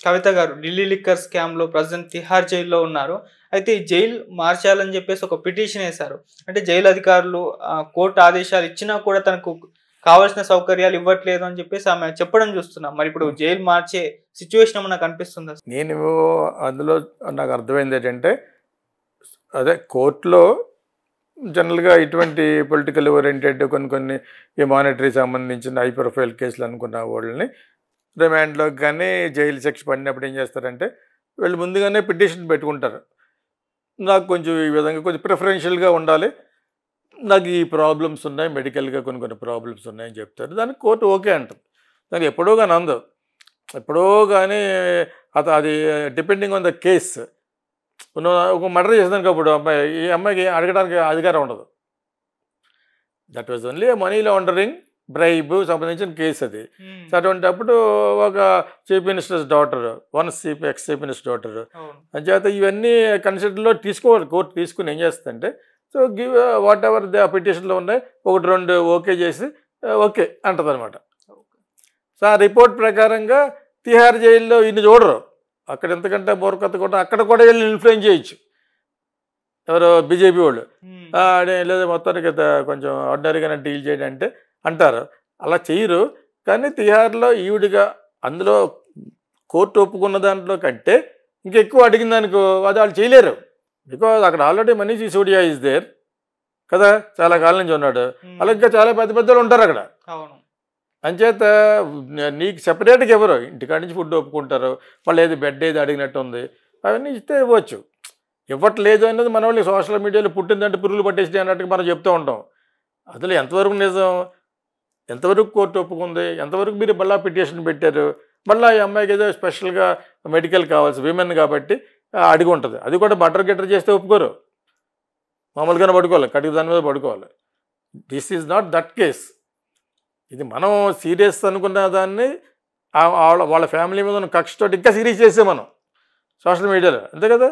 కవిత గారు ఢిల్లీ లిక్కర్ స్కామ్‌లో ప్రెజెంట్ తిహార్ జైల్‌లో ఉన్నారు. అయితే ఈ జైలు మార్చాలని జెప్పేసి ఒక పిటిషన్ ఏసారు. అంటే జైలు అధికారులు కోర్టు ఆదేశాలు ఇచ్చినా కూడా తనకు కావాల్సిన సౌకర్యాలు ఇవ్వట్లేదు అని జెప్పేసి ఆమె చెప్పడం చూస్తున్నాం. మరిప్పుడు జైలు మార్చే సిట్యుయేషన్ ఏమన్నా కనిపిస్తుందా? నేను అందులో నాకు అర్థమైందేంటంటే, అదే కోర్టులో జనరల్‌గా ఇటువంటి పొలిటికల్ ఓరియెంటెడ్ కొన్ని ఈ మానిటరీ సంబంధించిన హై ప్రొఫైల్ కేసులు అనుకున్న వాళ్ళని రిమాండ్‌లోకి గానీ, జైలు శిక్ష పడినప్పుడు ఏం చేస్తారంటే, వీళ్ళు ముందుగానే పిటిషన్ పెట్టుకుంటారు. నాకు కొంచెం ఈ విధంగా కొంచెం ప్రిఫరెన్షియల్‌గా ఉండాలి. నాకు ఈ ప్రాబ్లమ్స్ ఉన్నాయి. మెడికల్‌గా కొన్ని ప్రాబ్లమ్స్ ఉన్నాయని చెప్తారు. దానికి కోర్టు ఓకే అంటుంది. దానికి ఎప్పుడో గాని అందు. ఎప్పుడో గానీ అది డిపెండింగ్ ఆన్ ద కేస్. ఒక మర్డర్ చేసిందనుకో అప్పుడు అమ్మాయి, ఈ అమ్మాయికి అడగడానికి అధికారం ఉండదు. That was only money laundering, bribe సంబంధించిన కేసు అది. సో అటువంటప్పుడు ఒక chief minister's daughter, ex chief minister daughter అంచేత ఇవన్నీ కన్సిడర్లో తీసుకోవాలి. కోర్టు తీసుకుని ఏం చేస్తుందంటే, so give whatever the పిటిషన్లో ఉన్నాయి, 1-2 ఓకే చేసి ఓకే అంటుంది అనమాట. సో ఆ రిపోర్ట్ ప్రకారంగా తిహార్ జైల్లో ఇన్ని చూడరు. అక్కడ ఎంతకంటే బోర్కత కూడా అక్కడ కూడా వెళ్ళి ఇన్ఫ్లుయెన్స్ చేయొచ్చు ఎవరో బీజేపీ వాళ్ళు. లేదా మొత్తానికి కొంచెం ఆర్డినరీగానే డీల్ చేయడం అంటే అంటారు. అలా చేయరు. కానీ తిహార్లో ఈవిడిగా అందులో కోర్టు ఒప్పుకున్న దాంట్లో కంటే ఇంకెక్కువ అడిగిన దానికో అది వాళ్ళు చేయలేరు. బికాజ్ అక్కడ already Manish Sisodia is there కదా, చాలా కాలం నుంచి ఉన్నాడు. అలా ఇంకా చాలా పెద్ద పెద్దలు ఉంటారు అక్కడ. అంచేత నీకు సెపరేట్గా ఎవరు ఇంటికాడి నుంచి ఫుడ్ ఒప్పుకుంటారు, వాళ్ళు ఏది బెడ్ ఏది అడిగినట్టు ఉంది, అవన్నీ ఇస్తే ఇవ్వచ్చు. ఇవ్వట్లేదు అనేది మన వాళ్ళు సోషల్ మీడియాలో పుట్టిందంటే పురుగులు పట్టేసి అన్నట్టుగా మనం చెప్తూ ఉంటాం. అసలు ఎంతవరకు నిజం, ఎంతవరకు కోర్టు ఒప్పుకుంది, ఎంతవరకు మీరు మళ్ళీ పిటిషన్ పెట్టారు, మళ్ళీ ఈ అమ్మాయికి ఏదో స్పెషల్గా మెడికల్ కావాల్సి విమెన్ కాబట్టి అడిగి ఉంటుంది. అది కూడా బటర్ చేస్తే ఒప్పుకోరు, మామూలుగానే పడుకోవాలి, కటిక దాని మీద పడుకోవాలి. This is not that case. ఇది మనం సీరియస్ అనుకున్న దాన్ని వాళ్ళ ఫ్యామిలీ మీద ఉన్న కక్షతో ఇంకా సీరియస్ చేసే మనం సోషల్ మీడియాలో, అంతే కదా.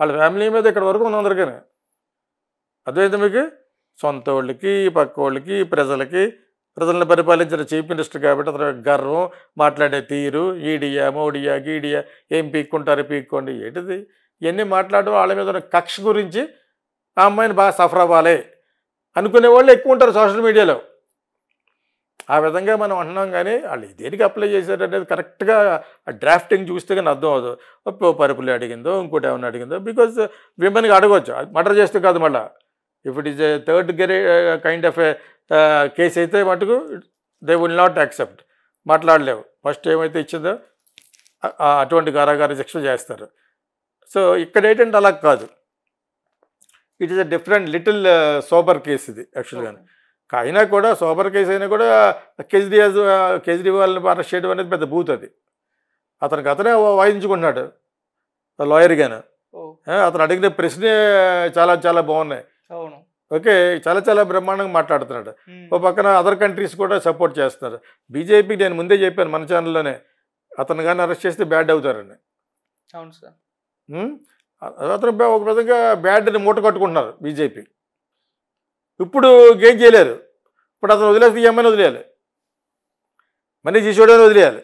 వాళ్ళ ఫ్యామిలీ మీద ఇక్కడ వరకు ఉన్న అందరికీ అర్థమైతే మీకు, సొంత వాళ్ళకి, పక్క వాళ్ళకి, ప్రజలను పరిపాలించిన చీఫ్ మినిస్టర్ కాబట్టి అతను గర్వం, మాట్లాడే తీరు, ఈడియా మోడియా గీడియా ఏం పీక్కుంటారు పీక్కోండి ఏంటిది, ఇవన్నీ మాట్లాడడం వాళ్ళ మీద ఉన్న కక్ష గురించి ఆ అమ్మాయిని బాగా సఫర్ అవ్వాలి అనుకునే వాళ్ళు ఎక్కువ ఉంటారు సోషల్ మీడియాలో. ఆ విధంగా మనం అంటున్నాం. కానీ వాళ్ళు దేనికి అప్లై చేశారు అనేది కరెక్ట్గా డ్రాఫ్టింగ్ చూస్తే కానీ అర్థం అవుతుంది. పరుపులు అడిగిందో ఇంకోటి ఏమైనా అడిగిందో, బికాజ్ విమెన్కి అడగవచ్చు, మర్డర్ చేస్తే కాదు. మళ్ళీ if it is a third kind of a case అయితే మటుకు దే విల్ నాట్ యాక్సెప్ట్, మాట్లాడలేవు. ఫస్ట్ ఏమైతే ఇచ్చిందో అటువంటి కారాగార శిక్ష చేస్తారు. సో ఇక్కడ ఏంటంటే అలా కాదు, it is a different little sober case ఇది యాక్చువల్గా. అయినా కూడా సోబర్ కేసు అయినా కూడా కేజ్రీవాల్ని అరెస్ట్ చేయడం అనేది పెద్ద బూత్. అది అతనే వాయించుకుంటున్నాడు లాయర్గాను. అతను అడిగిన ప్రశ్నే చాలా చాలా బాగున్నాయి. ఓకే, చాలా బ్రహ్మాండంగా మాట్లాడుతున్నాడు. ఓ పక్కన అదర్ కంట్రీస్ కూడా సపోర్ట్ చేస్తున్నారు. బీజేపీకి నేను ముందే చెప్పాను మన ఛానల్లోనే, అతను కానీ అరెస్ట్ చేస్తే బ్యాడ్ అవుతారని. అవును సార్. అతను ఒక విధంగా బ్యాడ్ని మూట కట్టుకుంటున్నారు బీజేపీ. ఇప్పుడు గేమ్ చేయలేరు. ఇప్పుడు అతను వదిలేస్తే ఈ అమ్మాయిని వదిలేయాలి, మనీష్ సిసోడియాని వదిలేయాలి.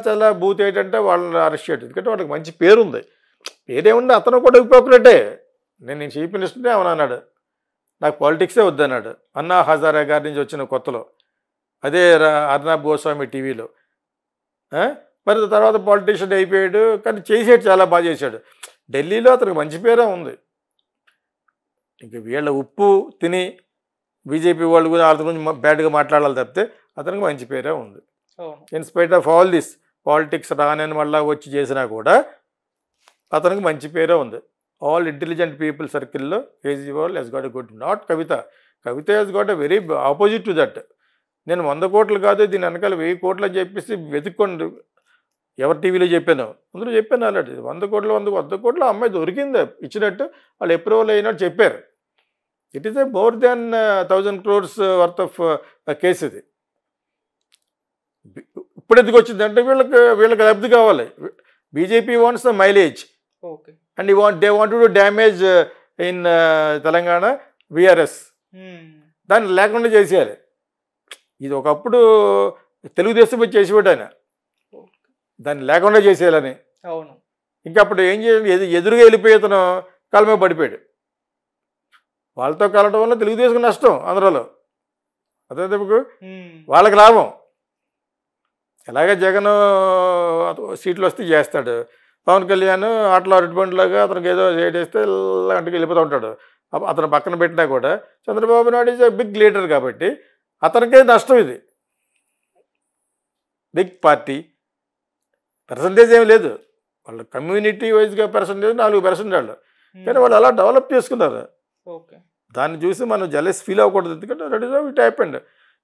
చాలా బూత్ ఏంటంటే వాళ్ళని అరెస్ట్ చేయడం. ఎందుకంటే వాళ్ళకి మంచి పేరుంది. పేరేముంది, అతను కూడా హిపోక్రేటే. నేను చీఫ్ మినిస్టర్నే అవునన్నాడు, నాకు పాలిటిక్సే వద్దన్నాడు. అన్నా హజారే గారి నుంచి వచ్చిన కొత్తలో, అదే అర్నాబ్ గోస్వామి టీవీలో. మరి తర్వాత పాలిటీషియన్ అయిపోయాడు, కానీ చేసాడు, చాలా బాగా చేశాడు. ఢిల్లీలో అతనికి మంచి పేరే ఉంది. ఇంక వీళ్ళ ఉప్పు తిని బీజేపీ వాళ్ళు కూడా అతని గురించి బ్యాడ్గా మాట్లాడాలి తప్పితే అతనికి మంచి పేరే ఉంది. In spite of all this politics రానని మళ్ళీ వచ్చి చేసినా కూడా అతనికి మంచి పేరే ఉంది. ఆల్ ఇంటెలిజెంట్ పీపుల్ సర్కిల్లో Kejriwal he's got a good, not Kavitha he's got a very opposite to that. నేను 100 కోట్లు కాదు, దీని వెనకాల 1000 కోట్లు అని చెప్పేసి వెతుక్కోండి. ఎవరి టీవీలో చెప్పాను, అందులో చెప్పాను ఆల్రెడీ. 100 కోట్లు అమ్మాయి దొరికింది, ఇచ్చినట్టు వాళ్ళు అప్రూవల్ అయినట్టు చెప్పారు. It is a more than 1000 crores worth of case ఇది. ఇప్పుడు ఎందుకు వచ్చిందంటే వీళ్ళకి లబ్ధి కావాలి. BJP wants the mileage and they want to damage in Telangana BRS. దాన్ని లేకుండా చేసేయాలి. ఇది ఒకప్పుడు తెలుగుదేశం చేసిపెట్టు ఆయన. దాన్ని లేకుండా చేసేయాలని. అవును. ఇంకా అప్పుడు ఏం చేయాలి, ఎదురుగా వెళ్ళిపోయి అతను కాళ్ళ మీద పడిపోయాడు. వాళ్ళతో కలవడం వల్ల తెలుగుదేశం నష్టం ఆంధ్రాలో, అదే మీకు వాళ్ళకి లాభం. ఎలాగే జగన్ సీట్లు వస్తే చేస్తాడు, పవన్ కళ్యాణ్ ఆటలో అరటిబండిలాగా అతనికి ఏదో చేస్తే ఇలాంటికి వెళ్ళిపోతూ ఉంటాడు. అతను పక్కన పెట్టినా కూడా Chandrababu Naidu is big leader కాబట్టి అతనికే నష్టం. ఇది బిగ్ పార్టీ, పర్సంటేజ్ ఏమి లేదు, వాళ్ళు కమ్యూనిటీ వైజ్గా పర్సంటేజ్ 4% వాళ్ళు, కానీ వాళ్ళు అలా డెవలప్ చేసుకున్నారు. దాన్ని చూసి మనం జలస్ ఫీల్ అవ్వకూడదు, ఎందుకంటే that is how it happened.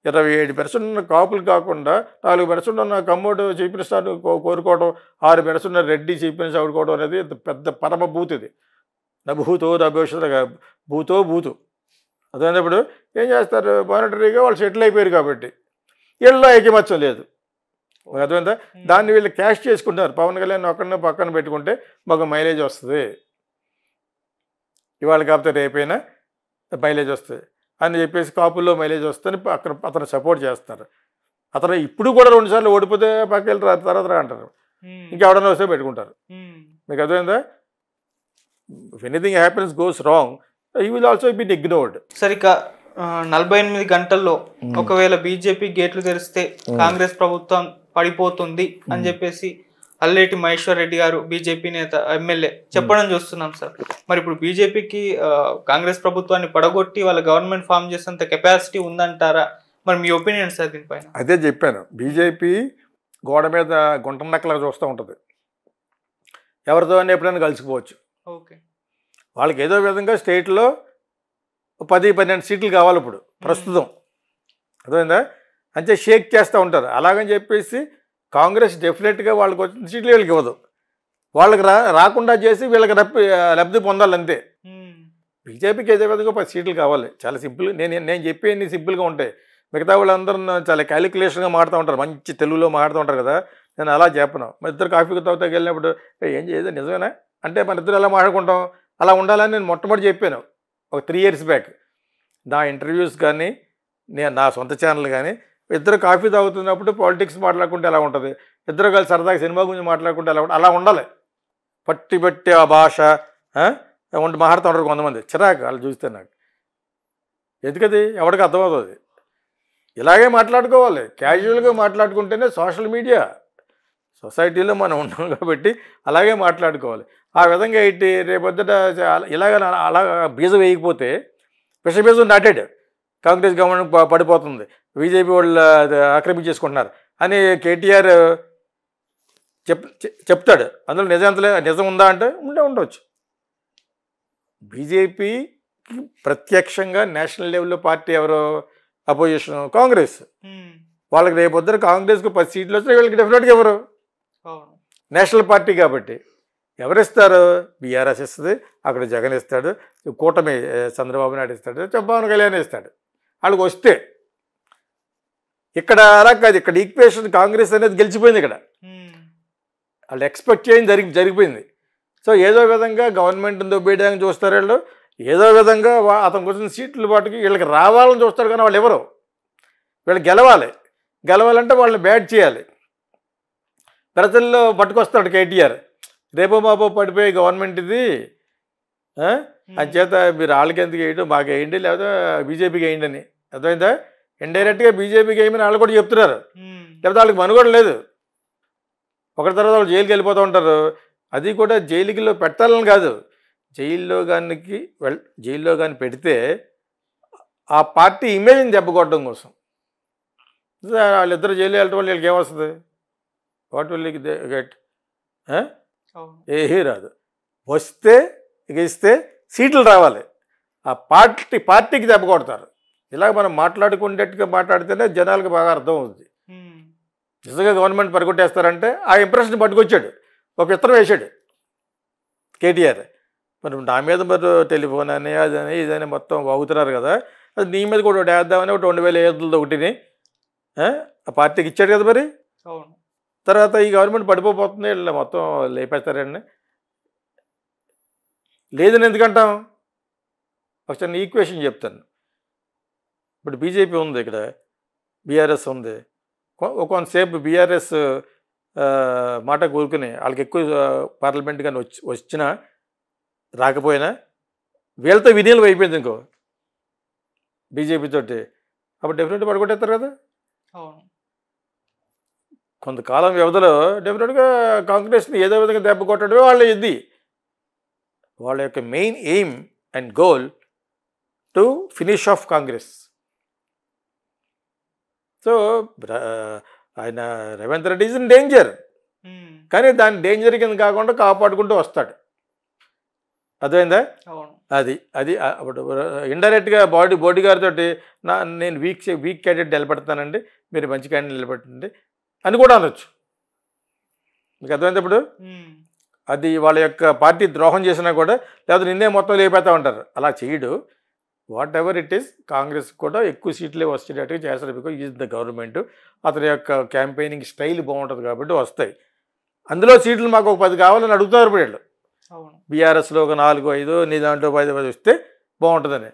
27% ఉన్న కాపులు కాకుండా 4% ఉన్న కమ్మోడు చీఫ్ మినిస్టర్ కోరుకోవడం, 6% ఉన్న రెడ్డి చీఫ్ మినిస్టర్ ఆడుకోవడం అనేది పెద్ద పరమ బూత్. ఇది నభూతో నభవిష్యత్తు, భూతో భూతు. అదేనప్పుడు ఏం చేస్తారు, మానిటరీగా వాళ్ళు సెటిల్ అయిపోయారు కాబట్టి వీళ్ళలో ఐకమత్యం లేదు. అర్థమైందా? దాన్ని వీళ్ళు క్యాష్ చేసుకుంటారు. పవన్ కళ్యాణ్ ఒక్కడిని పక్కన పెట్టుకుంటే మాకు మైలేజ్ వస్తుంది, ఇవాళ కాకపోతే రేపైనా మైలేజ్ వస్తుంది అని చెప్పేసి, కాపుల్లో మైలేజ్ వస్తుందని అక్కడ అతను సపోర్ట్ చేస్తారు. అతను ఇప్పుడు కూడా 2 సార్లు ఓడిపోతే పక్క వెళ్ళి తర్వాత అంటారు, ఇంకెవడన్నా వస్తే పెట్టుకుంటారు. మీకు అర్థమైందా? If anything happens goes wrong, he will also been ignored. సరిగ్గా 48 గంటల్లో ఒకవేళ బీజేపీ గేట్లు తెరిస్తే కాంగ్రెస్ ప్రభుత్వం పడిపోతుంది అని చెప్పేసి అల్లేటి మహేశ్వర్ రెడ్డి గారు, బీజేపీ నేత, ఎమ్మెల్యే చెప్పడం చూస్తున్నాం సార్. మరి ఇప్పుడు బీజేపీకి కాంగ్రెస్ ప్రభుత్వాన్ని పడగొట్టి వాళ్ళ గవర్నమెంట్ ఫామ్ చేసేంత కెపాసిటీ ఉందంటారా? మరి మీ ఒపీనియన్ సార్ దీనిపైన? అదే చెప్పాను, బీజేపీ గోడ మీద గుంట నక్కలాగా చూస్తూ ఉంటుంది, ఎవరితో ఎప్పుడైనా కలిసిపోవచ్చు. ఓకే, వాళ్ళకి ఏదో విధంగా స్టేట్లో 10-12 సీట్లు కావాలి ఇప్పుడు ప్రస్తుతం, అర్థమైందా? అంటే షేక్ చేస్తూ ఉంటారు. అలాగని చెప్పేసి కాంగ్రెస్ డెఫినెట్గా వాళ్ళకి వచ్చిన సీట్లు వీళ్ళకి ఇవ్వదు, వాళ్ళకి రాకుండా చేసి వీళ్ళకి లబ్ధి పొందాలంతే. బీజేపీకి ఏదో విధంగా 10 సీట్లు కావాలి, చాలా సింపుల్. నేను చెప్పేవి సింపుల్గా ఉంటాయి, మిగతా వాళ్ళందరూ చాలా క్యాలిక్యులేషన్గా మాడుతూ ఉంటారు, మంచి తెలుగులో మాడుతూ ఉంటారు కదా. నేను అలా చెప్పను. మన ఇద్దరు కాఫీకి తాగుతాకి వెళ్ళినప్పుడు ఏం చేయదు నిజమేనా అంటే మన ఇద్దరు ఎలా మాట్లాడుకుంటాం, అలా ఉండాలని నేను మొట్టమొదటి చెప్పాను ఒక 3 years బ్యాక్. నా ఇంటర్వ్యూస్ కానీ నా సొంత ఛానల్ కానీ, ఇద్దరు కాఫీ తాగుతున్నప్పుడు పాలిటిక్స్ మాట్లాడుకుంటే ఎలా ఉంటుంది, ఇద్దరు కలిసి సరదాగా సినిమా గురించి మాట్లాడుకుంటే ఎలా ఉంటుంది, అలా ఉండాలి. పట్టి ఆ భాష మాట్లాడుతూ ఉంటారు కొంతమంది, చిరాకు వాళ్ళు చూస్తే నాకు. ఎందుకది ఎవరికి అర్థమవుతుంది, ఇలాగే మాట్లాడుకోవాలి, క్యాజువల్గా మాట్లాడుకుంటేనే సోషల్ మీడియా సొసైటీలో మనం ఉన్నాం కాబట్టి అలాగే మాట్లాడుకోవాలి. ఆ విధంగా ఇట్టి రేపొద్దుట ఇలాగ అలా బీజం వేయకపోతే విషబీజం నాటాడు, కాంగ్రెస్ గవర్నమెంట్ పడిపోతుంది, బీజేపీ వాళ్ళు ఆక్రమించేసుకుంటున్నారు అని కేటీఆర్ చెప్తాడు. అందులో నిజం ఉందా అంటే ఉండవచ్చు. బీజేపీకి ప్రత్యక్షంగా నేషనల్ లెవెల్లో పార్టీ ఎవరో అపోజిషన్ కాంగ్రెస్, వాళ్ళకి రేపొద్దున కాంగ్రెస్కి 10 సీట్లు వస్తే వీళ్ళకి డెఫినెట్గా ఎవరు నేషనల్ పార్టీ కాబట్టి ఎవరిస్తారు, బీఆర్ఎస్ ఇస్తుంది, అక్కడ జగన్ ఇస్తాడు, కూటమి చంద్రబాబు నాయుడు ఇస్తాడు, పవన్ కళ్యాణ్ ఇస్తాడు. వాళ్ళకి వస్తే ఇక్కడ అలా కాదు, ఇక్కడ ఈక్వేషన్ కాంగ్రెస్ అనేది గెలిచిపోయింది, ఇక్కడ వాళ్ళు ఎక్స్పెక్ట్ చేయని జరిగిపోయింది. సో ఏదో విధంగా గవర్నమెంట్ని దొబ్బేయడానికి చూస్తారు వీళ్ళు, ఏదో విధంగా అతనికి వచ్చిన సీట్లు వాటికి వీళ్ళకి రావాలని చూస్తారు, కానీ వాళ్ళు ఎవరు, వీళ్ళు గెలవాలంటే వాళ్ళని బ్యాట్ చేయాలి. ప్రజల్లో పట్టుకొస్తాడు కేటీఆర్, రేపో మాపో పడిపోయే గవర్నమెంట్ ఇది, అంచేత మీరు వాళ్ళకి ఎందుకు వేయడం, మాకు వేయండి, లేకపోతే బీజేపీకి వేయండి అని. అర్థమైందా? ఇండైరెక్ట్గా బీజేపీకి వేయమని వాళ్ళు కూడా చెప్తున్నారు, లేకపోతే వాళ్ళకి మనుగడ లేదు. ఒకరి తర్వాత వాళ్ళు జైలుకి వెళ్ళిపోతూ ఉంటారు. అది కూడా జైలుకిలో పెట్టాలని కాదు, జైల్లో కానీ పెడితే ఆ పార్టీ ఇమేజ్ని దెబ్బకొట్టడం కోసం. వాళ్ళిద్దరు జైలు వెళ్ళటం వల్ల వీళ్ళకి ఏమొస్తుంది, వాట్ విల్ గెట్, ఏమీ రాదు. వస్తే ఇస్తే సీట్లు రావాలి, ఆ పార్టీకి దెబ్బ కొడతారు. ఇలాగ మనం మాట్లాడుకునేట్టుగా మాట్లాడితేనే జనాలకు బాగా అర్థం అవుతుంది. నిజంగా గవర్నమెంట్ పట్టుకొట్టేస్తారంటే ఆ ఇంప్రెషన్ పట్టుకొచ్చాడు, ఒక విత్తనం వేసాడు కేటీఆర్. మరి నా మీద మరి టెలిఫోన్ అని అదని ఇదని మొత్తం వాగుతున్నారు కదా, అది నీ మీద కూడా ఒకటి వేద్దామని ఒక 2005 ఒకటిని ఆ పార్టీకి ఇచ్చాడు కదా. మరి తర్వాత ఈ గవర్నమెంట్ పడిపోతుంది, వీళ్ళు మొత్తం లేపేస్తారండి. లేదని ఎందుకంటాం, ఒకసారి ఈక్వేషన్ చెప్తాను. ఇప్పుడు బీజేపీ ఉంది, ఇక్కడ బీఆర్ఎస్ ఉంది. కొంతసేపు బీఆర్ఎస్ మాట కోరుకుని వాళ్ళకి ఎక్కువ పార్లమెంట్ కానీ వచ్చినా రాకపోయినా వీళ్ళతో వినీలం అయిపోయింది ఇంకో బీజేపీతోటి, అప్పుడు డెఫినెట్గా పడగొట్టేస్తారు కదా. అవును. కొంతకాలం వ్యవధిలో డెఫినెట్గా కాంగ్రెస్ని ఏదో విధంగా దెబ్బ కొట్టడమే వాళ్ళ ఇది, వాళ్ళ యొక్క main aim and goal to finish off Congress. So ఆయన Revanth Reddy is in danger, కానీ దాని డేంజర్ కింద కాకుండా కాపాడుకుంటూ వస్తాడు. అర్థమైందా? అది అది అప్పుడు ఇండైరెక్ట్గా బోడీ గారితో నేను వీక్ క్యాండిడేట్ నిలబెడతానండి, మీరు మంచి క్యాండిడేట్ నిలబెట్టండి అని కూడా అనొచ్చు. మీకు అర్థమైంది? ఇప్పుడు అది వాళ్ళ యొక్క పార్టీ ద్రోహం చేసినా కూడా, లేకపోతే నిన్నే మొత్తం లేపేస్తా ఉంటారు, అలా చేయడు. What ever it is, Congress కూడా ఎక్కువ సీట్లే వచ్చేటట్టుగా చేస్తారు. బికాజ్ ఈజ్ ద గవర్నమెంట్, అతని యొక్క క్యాంపెయినింగ్ స్టైల్ బాగుంటుంది కాబట్టి వస్తాయి. అందులో సీట్లు మాకు ఒక 10 కావాలని అడుగుతారు ఇప్పుడు వీళ్ళు. బీఆర్ఎస్లో ఒక 4-5, నీ దాంట్లో 10 వస్తే బాగుంటుందని.